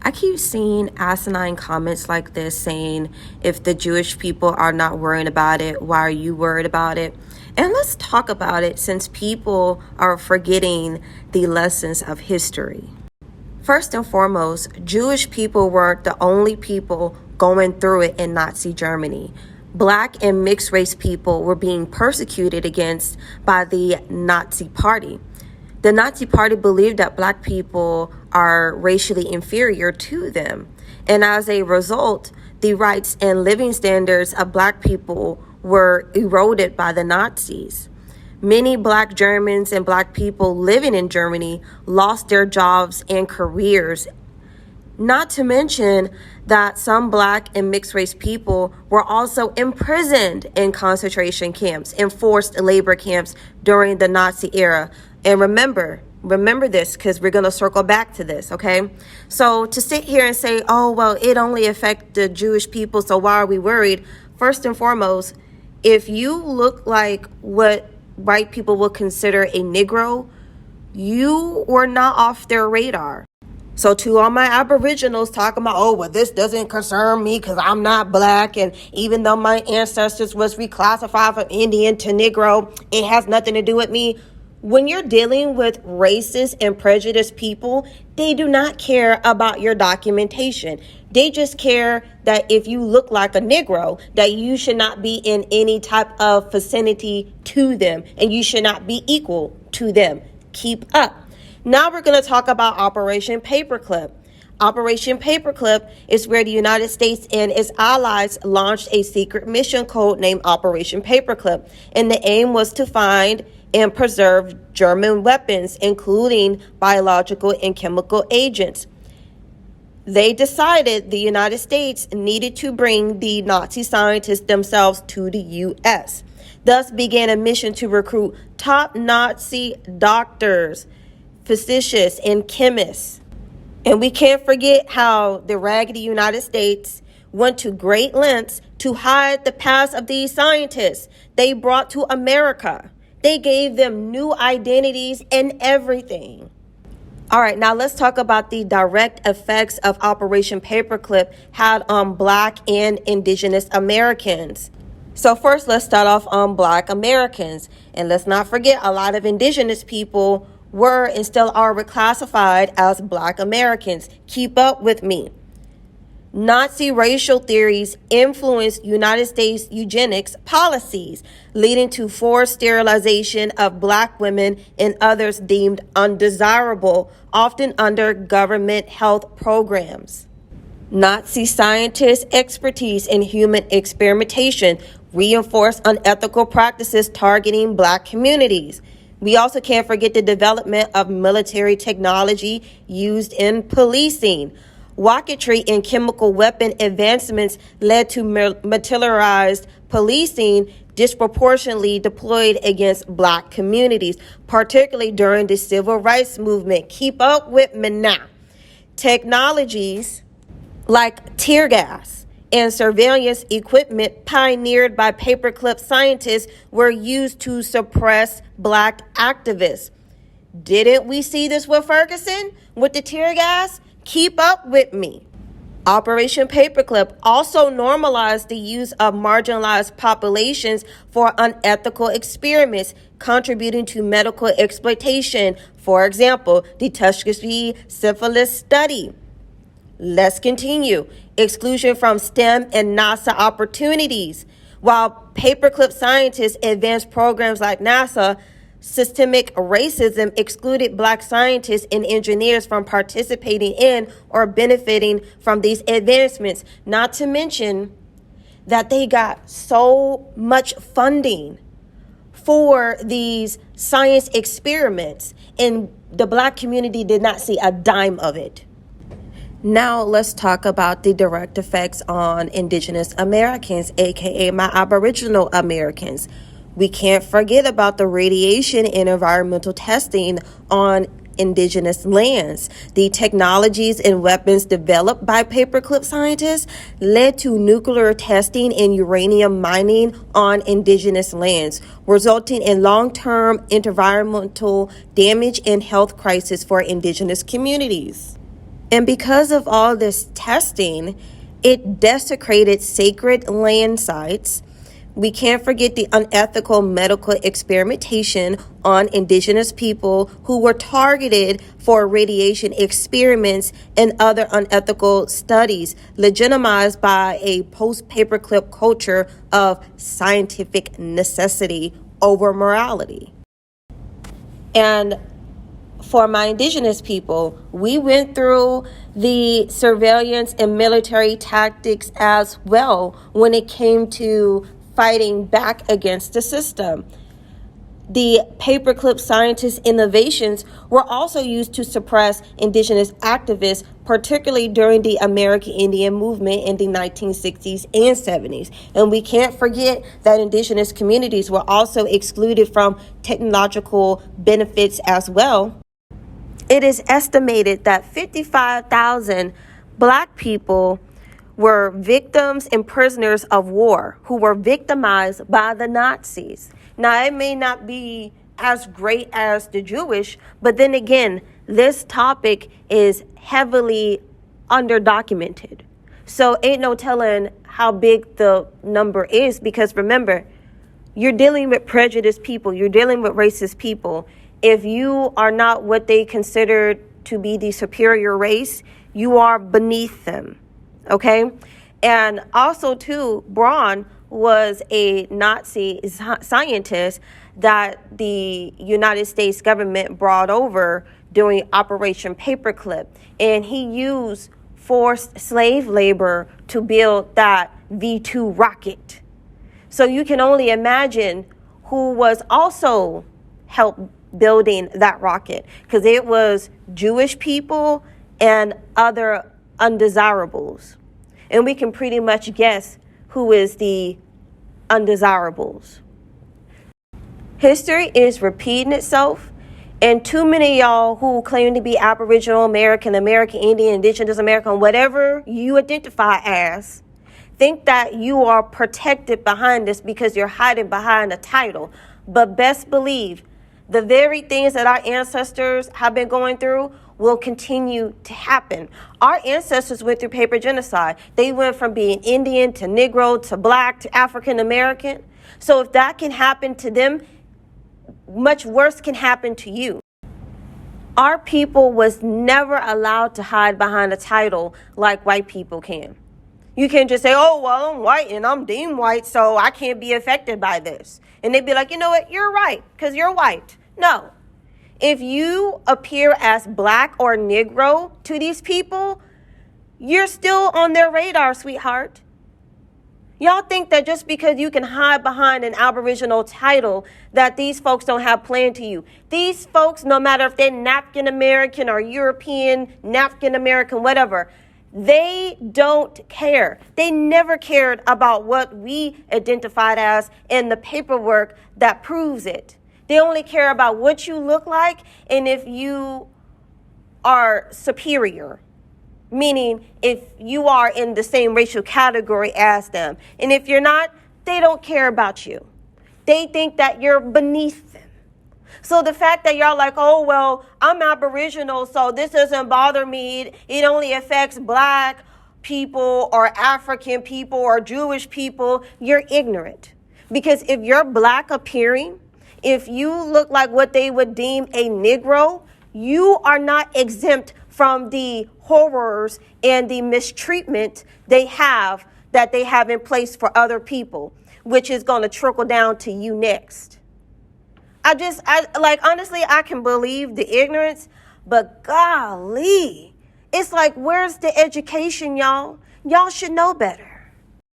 I keep seeing asinine comments like this saying, if the Jewish people are not worrying about it, why are you worried about it? And let's talk about it since people are forgetting the lessons of history. First and foremost, Jewish people weren't the only people going through it in Nazi Germany. Black and mixed race people were being persecuted against by the Nazi Party. The Nazi Party believed that Black people are racially inferior to them. And as a result, the rights and living standards of Black people were eroded by the Nazis. Many Black Germans and Black people living in Germany lost their jobs and careers. Not to mention that some Black and mixed race people were also imprisoned in concentration camps and forced labor camps during the Nazi era. And remember this, because we're going to circle back to this, okay? So to sit here and say, oh, well, it only affected the Jewish people, so why are we worried? First and foremost, if you look like what white people would consider a Negro, you were not off their radar. So to all my Aboriginals talking about, oh, well, this doesn't concern me because I'm not Black. And even though my ancestors was reclassified from Indian to Negro, it has nothing to do with me. When you're dealing with racist and prejudiced people, they do not care about your documentation. They just care that if you look like a Negro, that you should not be in any type of vicinity to them and you should not be equal to them. Keep up. Now we're going to talk about Operation Paperclip. Operation Paperclip is where the United States and its allies launched a secret mission code named Operation Paperclip. And the aim was to find and preserve German weapons, including biological and chemical agents. They decided the United States needed to bring the Nazi scientists themselves to the U.S. Thus began a mission to recruit top Nazi doctors, physicians, and chemists. And we can't forget how the raggedy United States went to great lengths to hide the past of these scientists they brought to America. They gave them new identities and everything. All right, now let's talk about the direct effects of Operation Paperclip had on Black and Indigenous Americans. So first, let's start off on Black Americans. And let's not forget, a lot of Indigenous people were and still are reclassified as Black Americans. Keep up with me. Nazi racial theories influenced United States eugenics policies, leading to forced sterilization of Black women and others deemed undesirable, often under government health programs. Nazi scientists' expertise in human experimentation reinforced unethical practices targeting Black communities. We also can't forget the development of military technology used in policing. Rocketry and chemical weapon advancements led to militarized policing disproportionately deployed against Black communities, particularly during the civil rights movement. Keep up with me now. Technologies like tear gas and surveillance equipment pioneered by Paperclip scientists were used to suppress Black activists. Didn't we see this with Ferguson with the tear gas? Keep up with me. Operation Paperclip also normalized the use of marginalized populations for unethical experiments, contributing to medical exploitation. For example, the Tuskegee syphilis study. Let's continue. Exclusion from STEM and NASA opportunities. While Paperclip scientists advanced programs like NASA, systemic racism excluded Black scientists and engineers from participating in or benefiting from these advancements, not to mention that they got so much funding for these science experiments and the Black community did not see a dime of it. Now let's talk about the direct effects on Indigenous Americans, aka my Aboriginal Americans. We can't forget about the radiation and environmental testing on Indigenous lands. The technologies and weapons developed by Paperclip scientists led to nuclear testing and uranium mining on Indigenous lands, resulting in long-term environmental damage and health crisis for Indigenous communities. And because of all this testing, it desecrated sacred land sites. We can't forget the unethical medical experimentation on indigenous people who were targeted for radiation experiments and other unethical studies, legitimized by a post-paperclip culture of scientific necessity over morality. And for my indigenous people, we went through the surveillance and military tactics as well when it came to fighting back against the system. The paperclip scientist innovations were also used to suppress indigenous activists, particularly during the American Indian movement in the 1960s and 70s. And we can't forget that indigenous communities were also excluded from technological benefits as well. It is estimated that 55,000 Black people were victims and prisoners of war who were victimized by the Nazis. Now, it may not be as great as the Jewish, but then again, this topic is heavily underdocumented. So ain't no telling how big the number is, because remember, you're dealing with prejudiced people, you're dealing with racist people. If you are not what they consider to be the superior race, you are beneath them. Okay. And also, too, Braun was a Nazi scientist that the United States government brought over during Operation Paperclip. And he used forced slave labor to build that V-2 rocket. So you can only imagine who was also helped building that rocket, because it was Jewish people and other undesirables. And we can pretty much guess who is the undesirables. History is repeating itself, and too many of y'all who claim to be Aboriginal American, American Indian, Indigenous American, whatever you identify as, think that you are protected behind this because you're hiding behind a title. But best believe, the very things that our ancestors have been going through will continue to happen. Our ancestors went through paper genocide. They went from being Indian to Negro to Black to African American. So if that can happen to them, much worse can happen to you. Our people was never allowed to hide behind a title like white people can. You can't just say, oh, well, I'm white and I'm deemed white, so I can't be affected by this. And they'd be like, you know what, you're right, because you're white. No. If you appear as Black or Negro to these people, you're still on their radar, sweetheart. Y'all think that just because you can hide behind an Aboriginal title that these folks don't have planned to you. These folks, no matter if they're African American or European, African American, whatever, they don't care. They never cared about what we identified as in the paperwork that proves it. They only care about what you look like and if you are superior, meaning if you are in the same racial category as them. And if you're not, they don't care about you. They think that you're beneath them. So the fact that y'all like, oh, well, I'm Aboriginal, so this doesn't bother me. It only affects Black people or African people or Jewish people. You're ignorant. Because if you're Black appearing, if you look like what they would deem a Negro, you are not exempt from the horrors and the mistreatment that they have in place for other people, which is going to trickle down to you next. Honestly, I can believe the ignorance, but golly, it's like, where's the education, y'all? Y'all should know better.